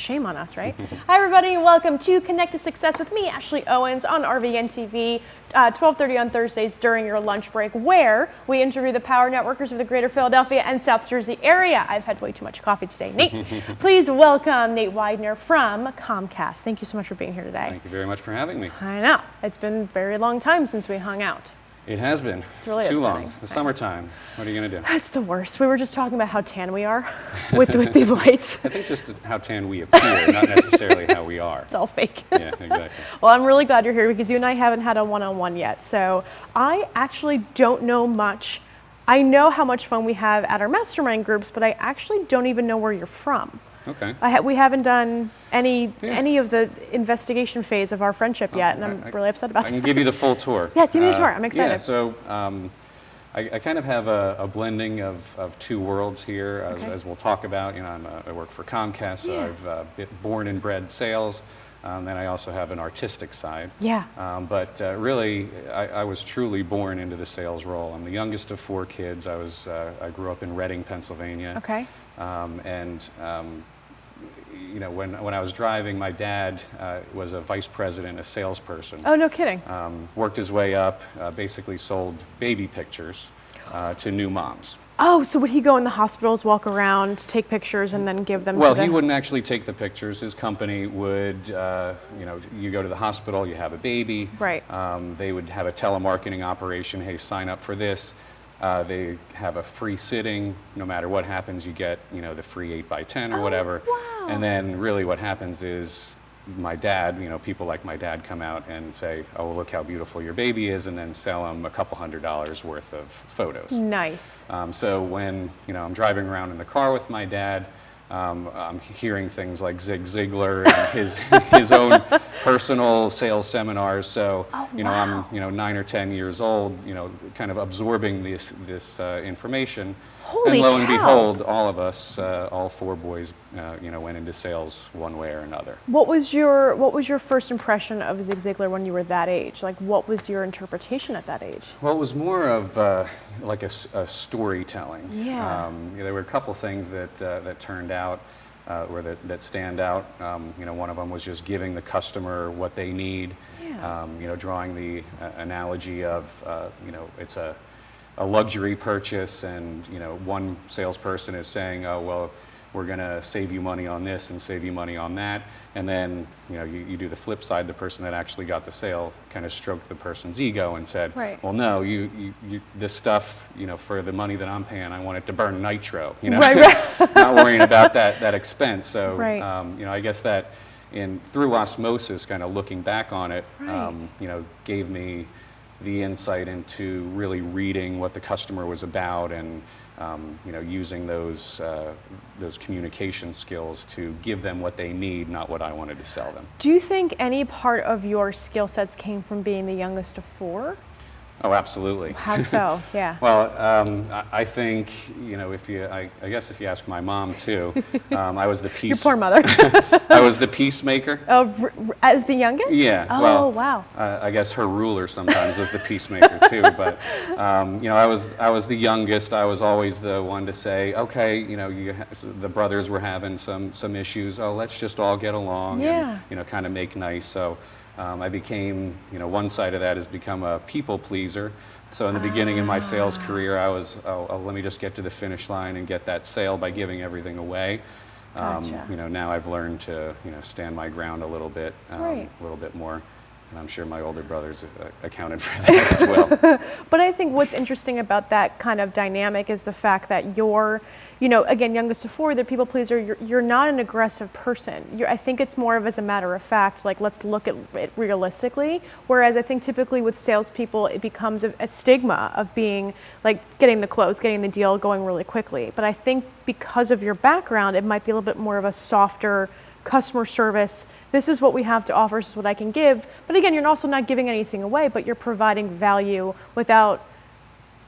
Shame on us, right? Hi, everybody. Welcome to Connect to Success with me, Ashley Owens, on RVN TV, 12:30 on Thursdays during your lunch break, where we interview the power networkers of the greater Philadelphia and South Jersey area. I've had way too much coffee today. Nate, please welcome Nate Weidner from Comcast. Thank you so much for being here today. Thank you very much for having me. I know. It's been a very long time since we hung out. It has been. It's really too upsetting. long. The summertime. What are you going to do? It's the worst. We were just talking about how tan we are with these lights. I think just how tan we appear, not necessarily how we are. It's all fake. Yeah, exactly. Well, I'm really glad you're here because you and I haven't had a one-on-one yet. So I actually don't know much. I know how much fun we have at our mastermind groups, but I actually don't even know where you're from. Okay. We haven't done any of the investigation phase of our friendship yet, and I'm really upset about that. I can give you the full tour. Yeah, give me the tour. I'm excited. Yeah, so I kind of have a blending of two worlds here, as we'll talk about. You know, I work for Comcast, so I've been born and bred sales. And I also have an artistic side. Yeah. But really, I was truly born into the sales role. I'm the youngest of four kids. I grew up in Reading, Pennsylvania. Okay. You know, when I was driving, my dad was a vice president, a salesperson. Oh, no kidding. Worked his way up, basically sold baby pictures to new moms. Oh, so would he go in the hospitals, walk around, take pictures, and then give them Well, to the... he wouldn't actually take the pictures. His company would, you know, you go to the hospital, you have a baby. Right. They would have a telemarketing operation. Hey, sign up for this. They have a free sitting. No matter what happens, you get, you know, the free 8x10 or whatever. Wow. And then really what happens is my dad, you know, people like my dad come out and say, oh, look how beautiful your baby is, and then sell them a couple $100s worth of photos. Nice. So when, you know, I'm driving around in the car with my dad, I'm hearing things like Zig Ziglar and his own personal sales seminars. So, you know, I'm, you know, 9 or 10 years old, you know, kind of absorbing this information. Holy and lo and cow. behold, all of us, all four boys, you know, went into sales one way or another. What was your first impression of Zig Ziglar when you were that age? Like, what was your interpretation at that age? Well, it was more of like a storytelling. Yeah. There were a couple things that turned out, or that stand out. You know, one of them was just giving the customer what they need. Yeah. You know, drawing the analogy of, you know, it's a luxury purchase, and, you know, one salesperson is saying, oh, well, we're going to save you money on this and save you money on that. And then, you know, you do the flip side. The person that actually got the sale kind of stroked the person's ego and said, right. well, no, this stuff, you know, for the money that I'm paying, I want it to burn nitro, you know, right. not worrying about that expense. So, right. You know, I guess that through osmosis, kind of looking back on it, right. You know, gave me the insight into really reading what the customer was about, and you know, using those communication skills to give them what they need, not what I wanted to sell them. Do you think any part of your skill sets came from being the youngest of four? Oh, absolutely. How so? Yeah. Well, I think, you know, I guess if you ask my mom too, I was the Your poor mother. I was the peacemaker. Oh, as the youngest? Yeah. Oh, well, wow. I guess her ruler sometimes was the peacemaker too. But you know, I was the youngest. I was always the one to say, okay, you know, the brothers were having some issues. Oh, let's just all get along. Yeah. And, you know, kind of make nice. So. I became, you know, one side of that has become a people pleaser. So in the beginning of my sales career, I was, let me just get to the finish line and get that sale by giving everything away. Gotcha. You know, now I've learned to, you know, stand my ground a little bit more. And I'm sure my older brothers accounted for that as well. But I think what's interesting about that kind of dynamic is the fact that you're, you know, again, youngest of four, the people pleaser, you're not an aggressive person. I think it's more of as a matter of fact, like, let's look at it realistically. Whereas I think typically with salespeople, it becomes a stigma of being like getting the close, getting the deal, going really quickly. But I think because of your background, it might be a little bit more of a softer customer service. This is what we have to offer, this is what I can give. But again, you're also not giving anything away, but you're providing value without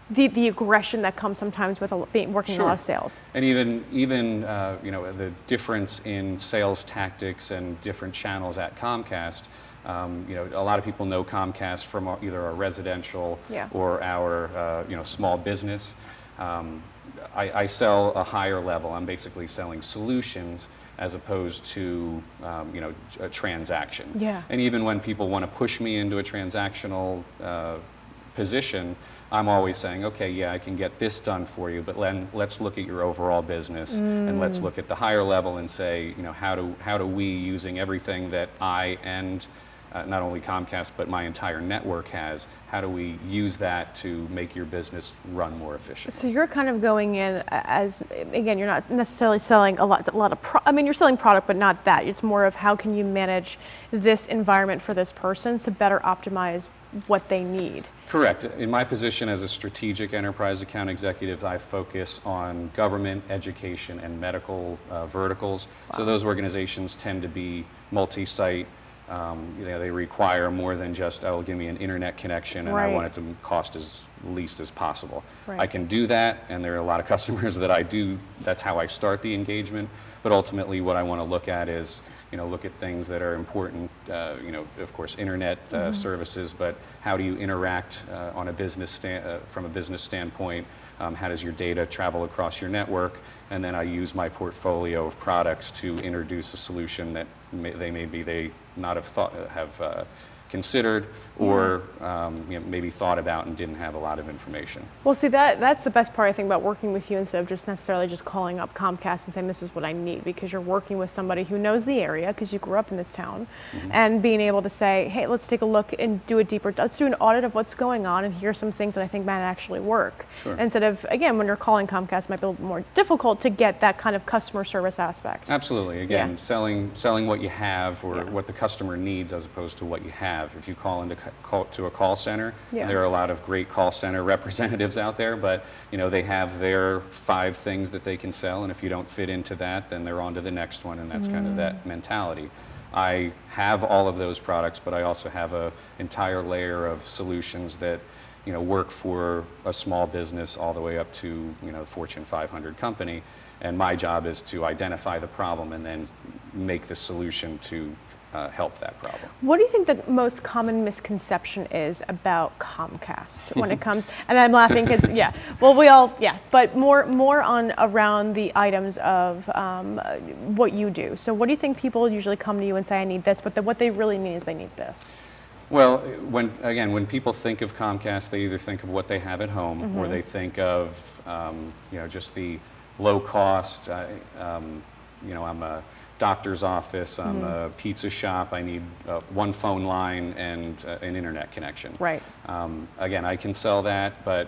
the aggression that comes sometimes with working a lot of sales. And even you know, the difference in sales tactics and different channels at Comcast. You know, a lot of people know Comcast from either our residential or our you know, small business. I sell a higher level. I'm basically selling solutions as opposed to a transaction. Yeah. And even when people want to push me into a transactional position, I'm always saying, okay, yeah, I can get this done for you, but then let's look at your overall business and let's look at the higher level and say, how do we, using everything that I and not only Comcast but my entire network has, how do we use that to make your business run more efficiently? So you're kind of going in as, again, you're not necessarily selling a lot of you're selling product, but not that. It's more of how can you manage this environment for this person to better optimize what they need. Correct. In my position as a strategic enterprise account executive, I focus on government, education, and medical verticals. Wow. So those organizations tend to be multi-site. They require more than just, give me an internet connection and I want it to cost as least as possible. Right. I can do that, and there are a lot of customers that I do. That's how I start the engagement. But ultimately, what I want to look at is, look at things that are important, of course, internet services, but how do you interact on a business from a business standpoint? How does your data travel across your network? And then I use my portfolio of products to introduce a solution that they not have considered, or maybe thought about and didn't have a lot of information. Well, see, that's the best part, I think, about working with you instead of just necessarily just calling up Comcast and saying this is what I need, because you're working with somebody who knows the area because you grew up in this town, and being able to say, hey, let's take a look and let's do an audit of what's going on, and here's some things that I think might actually work. Sure. Instead of, again, when you're calling Comcast, it might be a little more difficult to get that kind of customer service aspect. Absolutely. Again, selling what you have or what the customer needs as opposed to what you have. If you call to a call center, there are a lot of great call center representatives out there, but they have their 5 things that they can sell, and if you don't fit into that, then they're on to the next one, and that's kind of that mentality. I have all of those products, but I also have an entire layer of solutions that work for a small business all the way up to Fortune 500 company, and my job is to identify the problem and then make the solution to help that problem. What do you think the most common misconception is about Comcast when it comes, and I'm laughing because, but more on around the items of what you do. So what do you think people usually come to you and say, I need this, but what they really mean is they need this? Well, when people think of Comcast, they either think of what they have at home, or they think of just the low cost. I'm a doctor's office, I'm a pizza shop, I need one phone line and an internet connection. Right. Again, I can sell that, but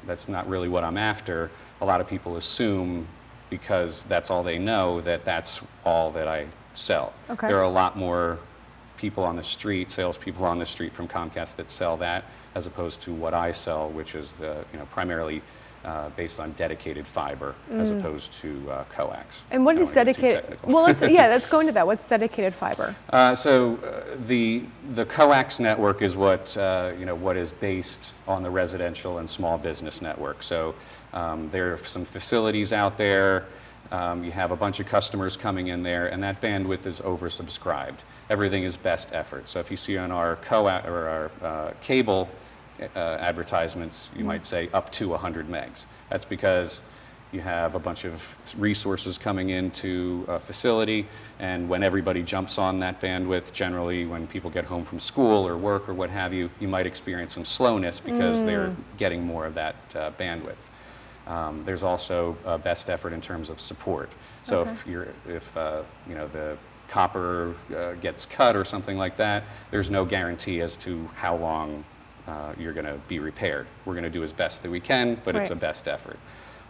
that's not really what I'm after. A lot of people assume, because that's all they know, that that's all that I sell. Okay. There are a lot more people on the street, salespeople on the street from Comcast that sell that, as opposed to what I sell, which is primarily based on dedicated fiber as opposed to coax. And what is dedicated? Well, let's go into that. What's dedicated fiber? The coax network is what is based on the residential and small business network. So there are some facilities out there. You have a bunch of customers coming in there, and that bandwidth is oversubscribed. Everything is best effort. So if you see on our our cable advertisements, you might say up to 100 megs. That's because you have a bunch of resources coming into a facility, and when everybody jumps on that bandwidth, generally when people get home from school or work or what have you, you might experience some slowness because they're getting more of that bandwidth. There's also best effort in terms of support. So if the copper gets cut or something like that, there's no guarantee as to how long you're going to be repaired. We're going to do as best that we can, but it's a best effort.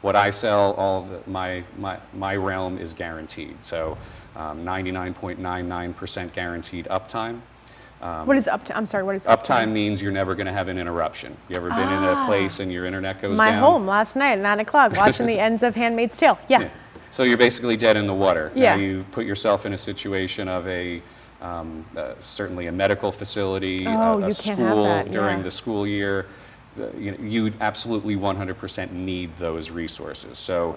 What I sell, my realm is guaranteed. So 99.99% guaranteed uptime. What is uptime? I'm sorry, what is uptime? Uptime means you're never going to have an interruption. You ever been in a place and your internet goes down? My home last night at 9 o'clock watching the ends of Handmaid's Tale. Yeah. So you're basically dead in the water. Yeah. Now you put yourself in a situation of certainly a medical facility, a school during the school year. You absolutely 100% need those resources. So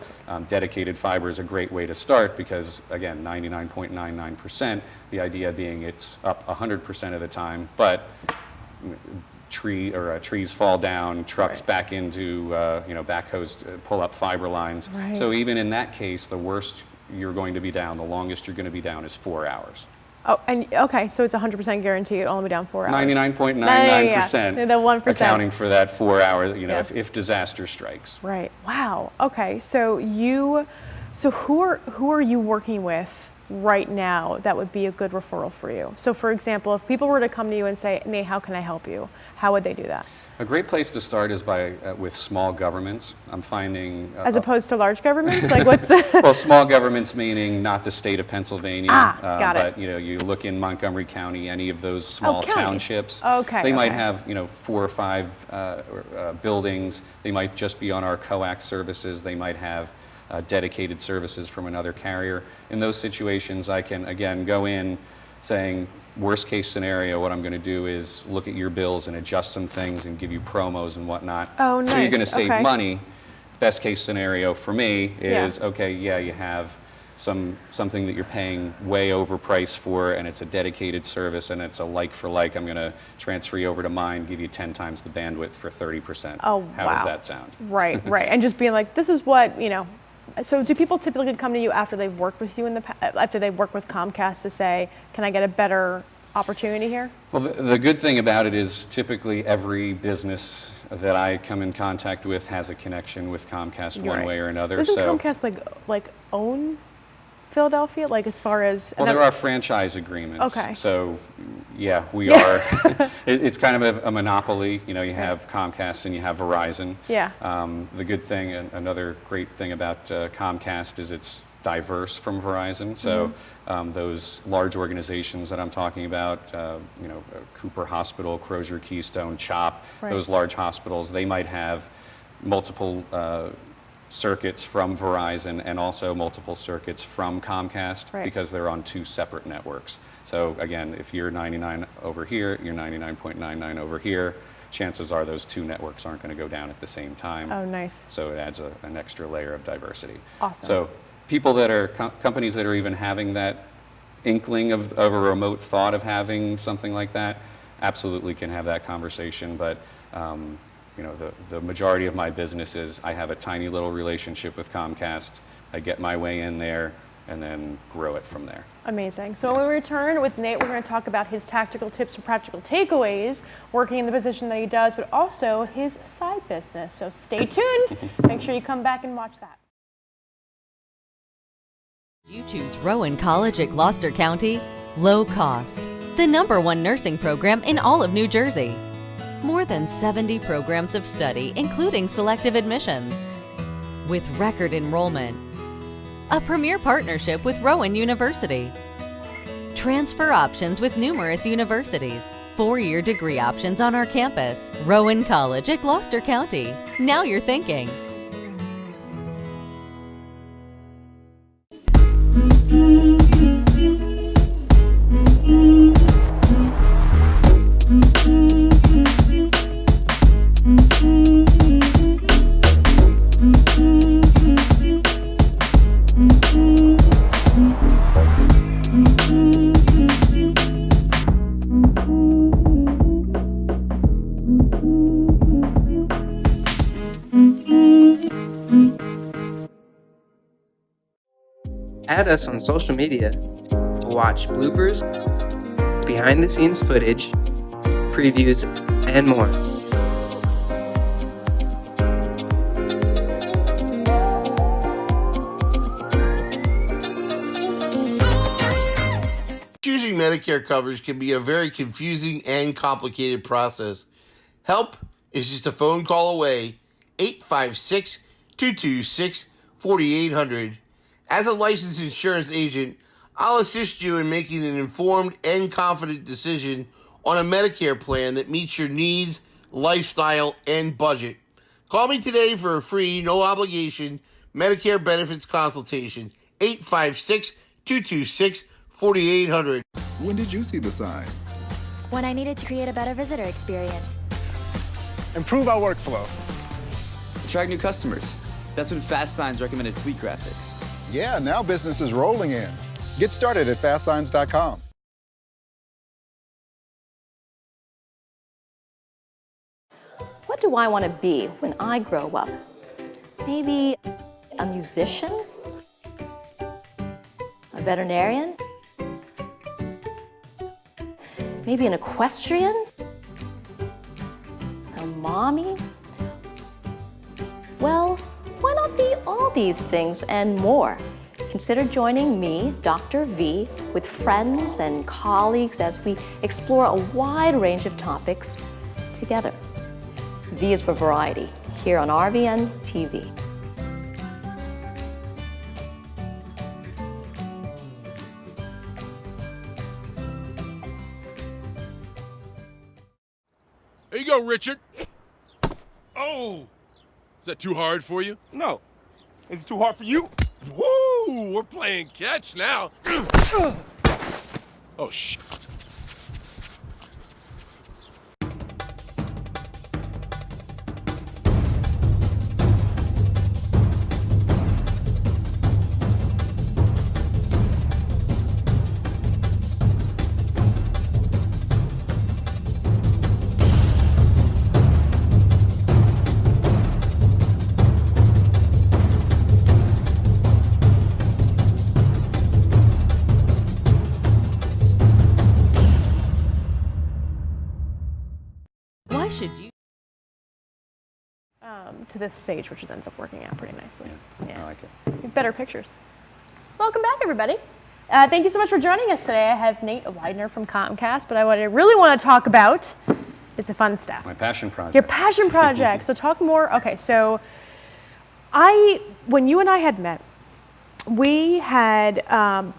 dedicated fiber is a great way to start because, again, 99.99%, the idea being it's up 100% of the time, but trees fall down, trucks back into, backhoes pull up fiber lines. Right. So even in that case, the worst you're going to be down, the longest you're going to be down is 4 hours. Oh, and okay, so it's 100% guaranteed, only be down 4 hours. 99.99%. The 1%. Accounting for that 4 hour, Yeah. if disaster strikes. Right. Wow. Okay. So who are you working with right now that would be a good referral for you? So for example, if people were to come to you and say, Nate, how can I help you? How would they do that? A great place to start is with small governments. I'm finding As opposed to large governments? Like what's the well, small governments meaning not the state of Pennsylvania. Got it. But you look in Montgomery County, any of those small counties. townships. Okay, They might okay. have 4 or 5 buildings. They might just be on our coax services. They might have dedicated services from another carrier. In those situations, I can again go in saying, worst case scenario, what I'm going to do is look at your bills and adjust some things and give you promos and whatnot. Oh, nice. So you're going to save Okay. money. Best case scenario for me is, Yeah. okay, yeah, you have something that you're paying way overpriced for, and it's a dedicated service, and it's a like for like. I'm going to transfer you over to mine, give you 10 times the bandwidth for 30%. Oh, How wow. does that sound? Right, right. And just being like, this is what, so do people typically come to you after they've worked with you after they've worked with Comcast to say, can I get a better opportunity here? Well, the good thing about it is typically every business that I come in contact with has a connection with Comcast You're one right. way or another. Doesn't So, Comcast like own Philadelphia, like as far as? well, there are franchise agreements. Okay. So, yeah, we are. It's kind of a monopoly. You have Comcast and you have Verizon. Yeah. The good thing, and another great thing about Comcast is it's diverse from Verizon. So those large organizations that I'm talking about, Cooper Hospital, Crozier Keystone, CHOP, Right. those large hospitals, they might have multiple circuits from Verizon and also multiple circuits from Comcast Right. because they're on 2 separate networks. So again, if you're 99 over here, you're 99.99 over here, chances are those 2 networks aren't going to go down at the same time. Oh, nice. So it adds an extra layer of diversity. Awesome. So people that are, companies that are even having that inkling of a remote thought of having something like that, absolutely can have that conversation. But the majority of my business is I have a tiny little relationship with Comcast. I get my way in there and then grow it from there. Amazing. So when we return with Nate, we're going to talk about his tactical tips for practical takeaways, working in the position that he does, but also his side business. So stay tuned. Make sure you come back and watch that. You choose Rowan College at Gloucester County. Low cost. The #1 nursing program in all of New Jersey. More than 70 programs of study, including selective admissions. With record enrollment. A premier partnership with Rowan University. Transfer options with numerous universities. 4-year degree options on our campus. Rowan College at Gloucester County. Now you're thinking. Add us on social media to watch bloopers, behind the scenes footage, previews, and more. Choosing Medicare coverage can be a very confusing and complicated process. Help is just a phone call away, 856-226-4800. As a licensed insurance agent, I'll assist you in making an informed and confident decision on a Medicare plan that meets your needs, lifestyle, and budget. Call me today for a free, no obligation Medicare benefits consultation, 856-226-4800. When did you see the sign? When I needed to create a better visitor experience. Improve our workflow. Attract new customers. That's when Fast Signs recommended Fleet Graphics. Yeah, now business is rolling in. Get started at fastsigns.com. what do I want to be when I grow up? Maybe a musician? A veterinarian? Maybe an equestrian? A mommy? Well, why not be all these things and more? Consider joining me, Dr. V, with friends and colleagues as we explore a wide range of topics together. V is for variety, here on RVN TV. There you go, Richard. Oh! Is that too hard for you? No. Is it too hard for you? Woo! We're playing catch now. Oh, shit. Why should you? To this stage, which ends up working out pretty nicely. I like it. Better pictures. Welcome back, everybody. Thank you so much for joining us today. I have Nate Weidner from Comcast, but what I really want to talk about is the fun stuff. My passion project. Your passion project. So talk more. Okay, so when you and I had met, we had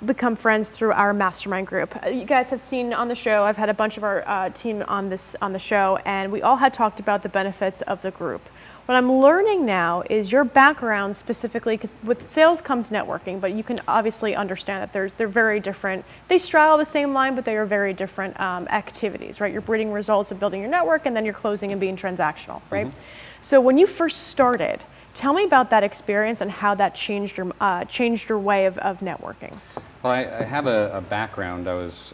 become friends through our Mastermind group. You guys have seen on the show, I've had a bunch of our team on the show, and we all had talked about the benefits of the group. What I'm learning now is your background specifically, because with sales comes networking, but you can obviously understand that they're very different. They straddle the same line, but they are very different activities, right? You're breeding results and building your network, and then you're closing and being transactional, right? Mm-hmm. So when you first started, tell me about that experience and how that changed your way of networking. Well, I have a background. I was,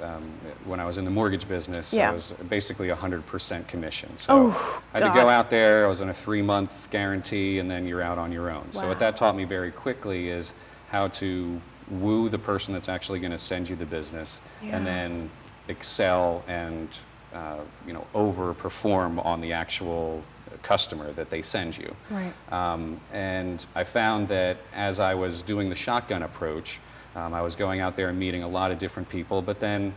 when I was in the mortgage business, I was basically 100% commission. So I had to go out there. I was on a 3-month guarantee, and then you're out on your own. Wow. So what that taught me very quickly is how to woo the person that's actually going to send you the business, and then excel and overperform on the actual customer that they send you. Right. And I found that as I was doing the shotgun approach, I was going out there and meeting a lot of different people, but then,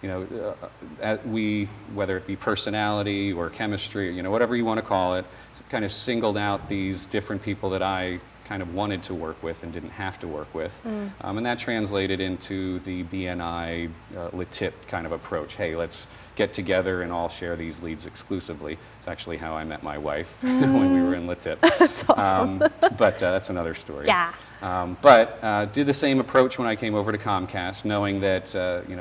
whether it be personality or chemistry, whatever you want to call it, kind of singled out these different people that I kind of wanted to work with and didn't have to work with. And that translated into the BNI LeTip kind of approach. Hey, let's get together and all share these leads exclusively. It's actually how I met my wife when we were in LeTip. That's awesome. But that's another story. Yeah. But did the same approach when I came over to Comcast, knowing that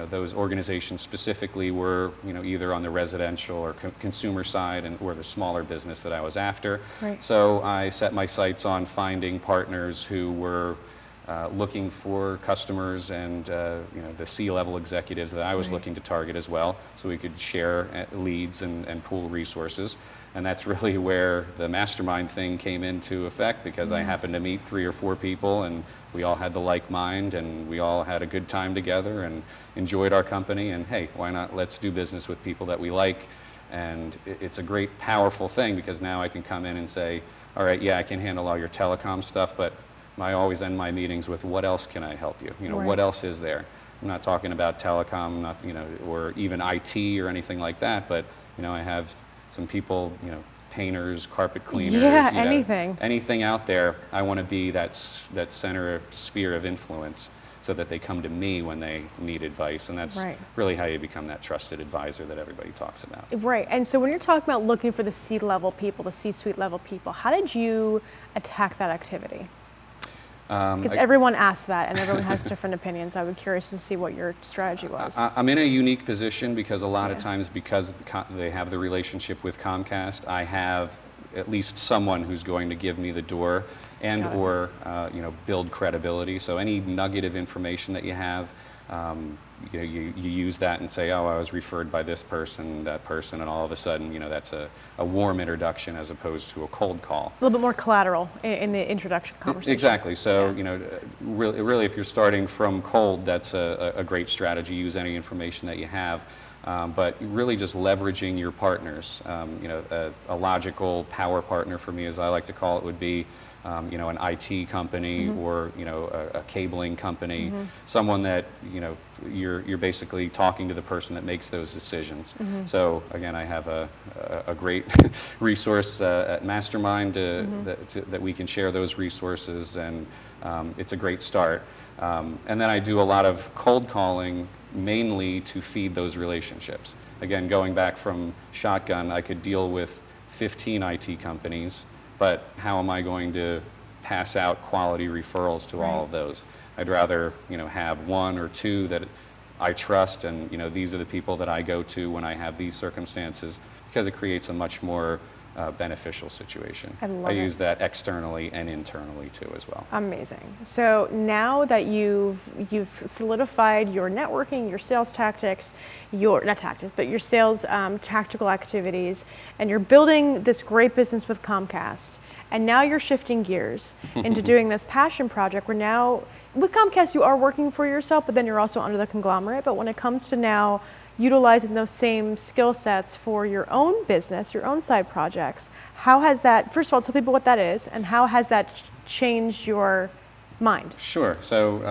those organizations specifically were either on the residential or consumer side or the smaller business that I was after. Right. So I set my sights on finding partners who were looking for customers and the C-level executives that I was looking to target as well, so we could share leads and pool resources. And that's really where the Mastermind thing came into effect, because I happened to meet 3 or 4 people, and we all had the like mind, and we all had a good time together and enjoyed our company. And hey, why not? Let's do business with people that we like. And it's a great, powerful thing, because now I can come in and say, all right, yeah, I can handle all your telecom stuff, but I always end my meetings with, what else can I help you? What else is there? I'm not talking about telecom, not or even IT or anything like that, but I have some people, painters, carpet cleaners, anything out there. I want to be that center sphere of influence, so that they come to me when they need advice, and that's really how you become that trusted advisor that everybody talks about. Right. And so when you're talking about looking for the C-level people, the C-suite level people, how did you attack that activity? Because everyone asks that, and everyone has different opinions. I would be curious to see what your strategy was. I'm in a unique position, because a lot of times, because they have the relationship with Comcast, I have at least someone who's going to give me the door and or build credibility. So any nugget of information that you have, you use that and say, oh, I was referred by this person, that person, and all of a sudden, that's a warm introduction as opposed to a cold call. A little bit more collateral in the introduction conversation. Exactly. So, really, if you're starting from cold, that's a great strategy. Use any information that you have. But really just leveraging your partners. A logical power partner for me, as I like to call it, would be an IT company or a cabling company, someone that you're basically talking to the person that makes those decisions. So again, I have a great resource at Mastermind that we can share those resources, and it's a great start. And then I do a lot of cold calling, mainly to feed those relationships. Again, going back from shotgun, I could deal with 15 IT companies, but how am I going to pass out quality referrals to all of those? I'd rather have one or two that I trust, and these are the people that I go to when I have these circumstances, because it creates a much more beneficial situation. I use that externally and internally too as well. Amazing. So now that you've solidified your networking, your sales tactics, your sales tactical activities, and you're building this great business with Comcast, and now you're shifting gears into doing this passion project where now with Comcast you are working for yourself, but then you're also under the conglomerate. But when it comes to now utilizing those same skill sets for your own business, your own side projects, how has that, first of all, tell people what that is, and how has that changed your mind? Sure. So,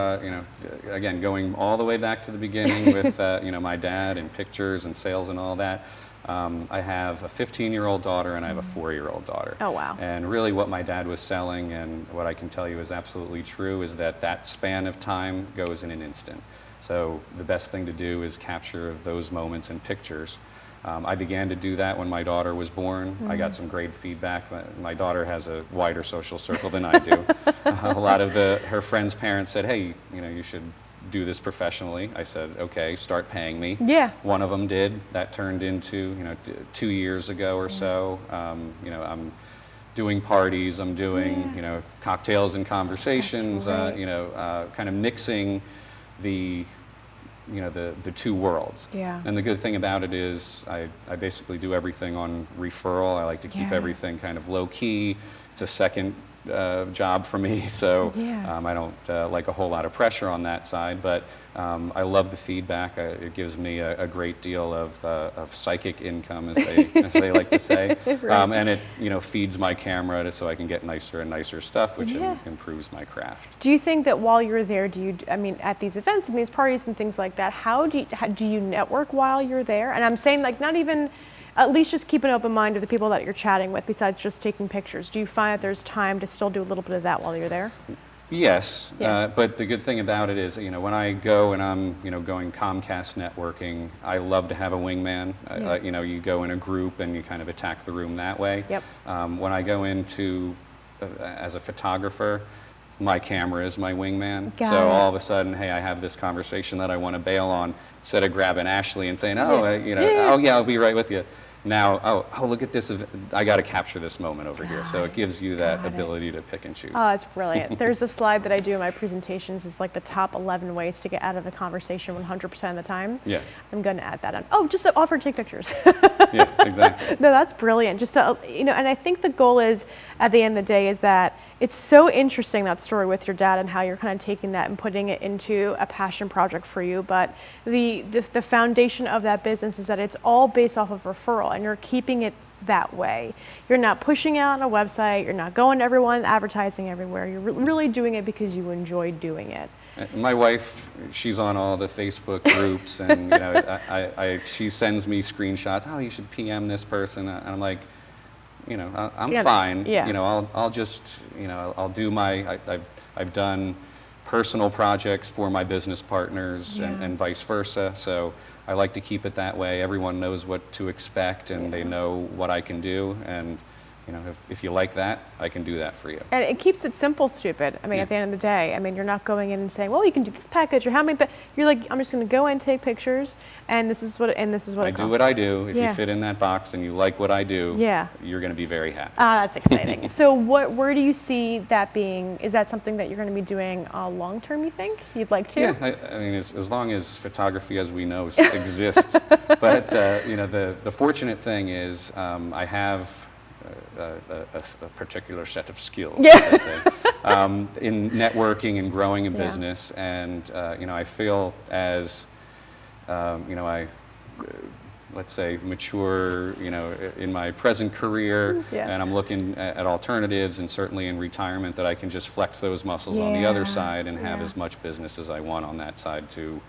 again, going all the way back to the beginning with, my dad and pictures and sales and all that, I have a 15-year-old daughter and I have a 4-year-old daughter. Oh, wow. And really what my dad was selling, and what I can tell you is absolutely true, is that span of time goes in an instant. So the best thing to do is capture those moments in pictures. I began to do that when my daughter was born. I got some great feedback. My daughter has a wider social circle than I do. A lot of her friends' parents said, hey, you should do this professionally. I said, okay, start paying me. Yeah. One of them did. That turned into 2 years ago or so. I'm doing parties. I'm doing cocktails and conversations. Kind of mixing the two worlds. Yeah. And the good thing about it is I basically do everything on referral. I like to keep everything kind of low key. It's a second job for me, so I don't like a whole lot of pressure on that side, but I love the feedback. It gives me a great deal of psychic income, as they like to say, and it feeds my camera so I can get nicer and nicer stuff, which improves my craft. Do you think that while you're there, at these events and these parties and things like that, how do you network while you're there? And I'm saying, like, not even, at least just keep an open mind to the people that you're chatting with besides just taking pictures. Do you find that there's time to still do a little bit of that while you're there? Yes, but the good thing about it is, when I go and I'm, going Comcast networking, I love to have a wingman. You go in a group and you kind of attack the room that way. Yep. When I go into, as a photographer, my camera is my wingman. All of a sudden, hey, I have this conversation that I want to bail on. Instead of grabbing Ashley and saying, oh, I'll be right with you. Now, oh, look at this. I got to capture this moment over here. So it gives you that ability to pick and choose. Oh, it's brilliant. There's a slide that I do in my presentations. It's like the top 11 ways to get out of a conversation 100% of the time. Yeah. I'm going to add that on. Oh, just to offer to take pictures. Yeah, exactly. No, that's brilliant. Just to, and I think the goal is, at the end of the day, is that it's so interesting, that story with your dad and how you're kind of taking that and putting it into a passion project for you. But the foundation of that business is that it's all based off of referral, and you're keeping it that way. You're not pushing out on a website. You're not going to everyone, advertising everywhere. You're really doing it because you enjoy doing it. My wife, she's on all the Facebook groups, and she sends me screenshots. Oh, you should PM this person, and I'm like, I'm fine. Yeah. I'll just, I'll do I've done personal projects for my business partners and vice versa. So I like to keep it that way. Everyone knows what to expect and they know what I can do. And you know, if you like that, I can do that for you. And it keeps it simple, stupid. I mean, at the end of the day, I mean, you're not going in and saying, well, you can do this package or how many, but you're like, I'm just going to go in and take pictures, and this is what it costs. I do what I do. If you fit in that box and you like what I do, you're going to be very happy. That's exciting. So where do you see that being? Is that something that you're going to be doing long term, you think? You'd like to? Yeah, I mean, as long as photography as we know exists. But, you know, the fortunate thing is I have a particular set of skills, I say, in networking and growing a business. And, you know, I feel as, you know, I, let's say, mature, you know, in my present career, and I'm looking at alternatives, and certainly in retirement, that I can just flex those muscles on the other side and have as much business as I want on that side to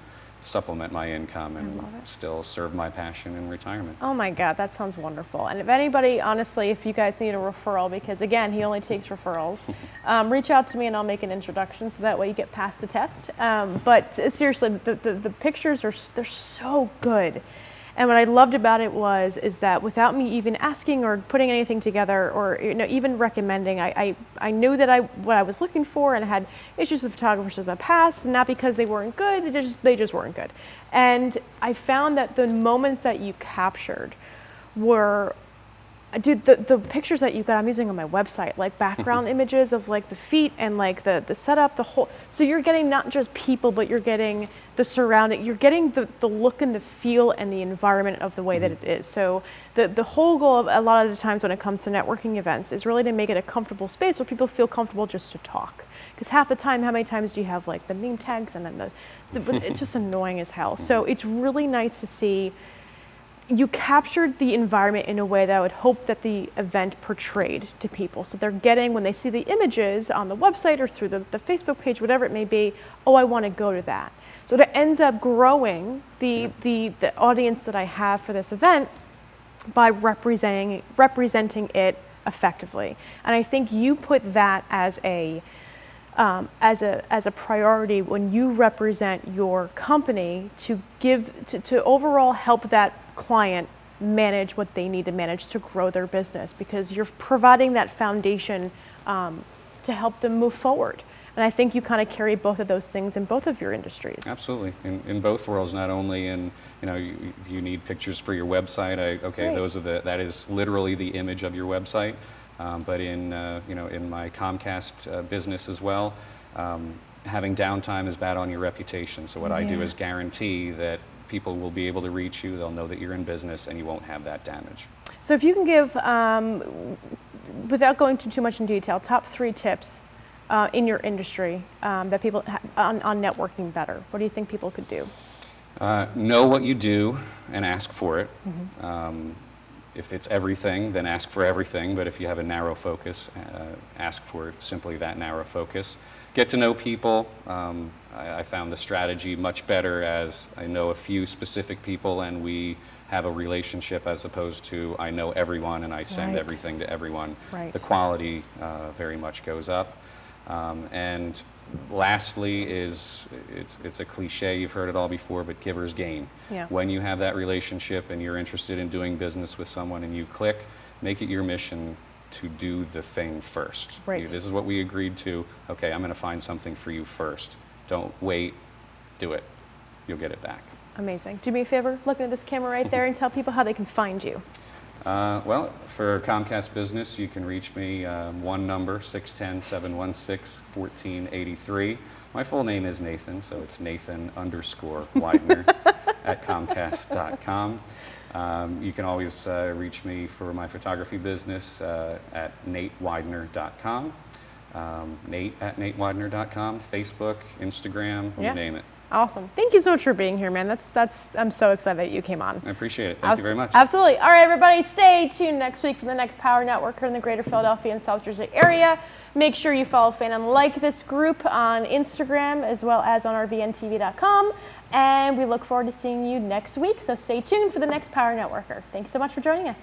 supplement my income and still serve my passion in retirement. Oh my God, that sounds wonderful. And if anybody, honestly, if you guys need a referral, because again, he only takes referrals, reach out to me and I'll make an introduction so that way you get past the test. But seriously, the pictures they're so good. And what I loved about it is that without me even asking or putting anything together or, you know, even recommending, I knew that what I was looking for, and I had issues with photographers in the past, not because they weren't good, they just weren't good. And I found that the moments that you captured were, dude, the pictures that you got, I'm using on my website, like background images of like the feet and like the setup, the whole, so you're getting not just people, but you're getting the surrounding, you're getting the look and the feel and the environment of the way that it is. So the whole goal of a lot of the times when it comes to networking events is really to make it a comfortable space where people feel comfortable just to talk. Because half the time, how many times do you have like the name tags and then it's just annoying as hell. So it's really nice to see you captured the environment in a way that I would hope that the event portrayed to people. So they're getting, when they see the images on the website or through the Facebook page, whatever it may be, oh, I want to go to that. So it ends up growing the audience that I have for this event by representing it effectively. And I think you put that as a priority when you represent your company to overall help that client manage what they need to manage to grow their business, because you're providing that foundation to help them move forward. And I think you kind of carry both of those things in both of your industries. Absolutely, in both worlds. Not only in, you know, you need pictures for your website. That is literally the image of your website. But in you know, in my Comcast business as well, having downtime is bad on your reputation. So what I do is guarantee that people will be able to reach you. They'll know that you're in business, and you won't have that damage. So if you can give, without going too much in detail, top 3 tips in your industry that people on networking better. What do you think people could do? Know what you do and ask for it. If it's everything, then ask for everything. But if you have a narrow focus, ask for simply that narrow focus. Get to know people. I found the strategy much better as I know a few specific people and we have a relationship, as opposed to I know everyone and I send everything to everyone. The quality very much goes up. And lastly is, it's a cliche, you've heard it all before, but givers gain. When you have that relationship and you're interested in doing business with someone and you click, make it your mission to do the thing first. This is what we agreed to. Okay, I'm going to find something for you first. Don't wait, do it. You'll get it back. Amazing. Do me a favor, look at this camera right there and tell people how they can find you. Well, for Comcast Business, you can reach me, one number, 610-716-1483. My full name is Nathan, so it's Nathan_Weidner at Comcast.com. You can always reach me for my photography business at NateWeidner.com, Nate at NateWeidner.com, Facebook, Instagram, you name it. Awesome. Thank you so much for being here, man. I'm so excited that you came on. I appreciate it. Thank you very much. Absolutely. All right, everybody, stay tuned next week for the next Power Networker in the greater Philadelphia and South Jersey area. Make sure you follow, fan, and like this group on Instagram as well as on rvntv.com. And we look forward to seeing you next week. So stay tuned for the next Power Networker. Thanks so much for joining us.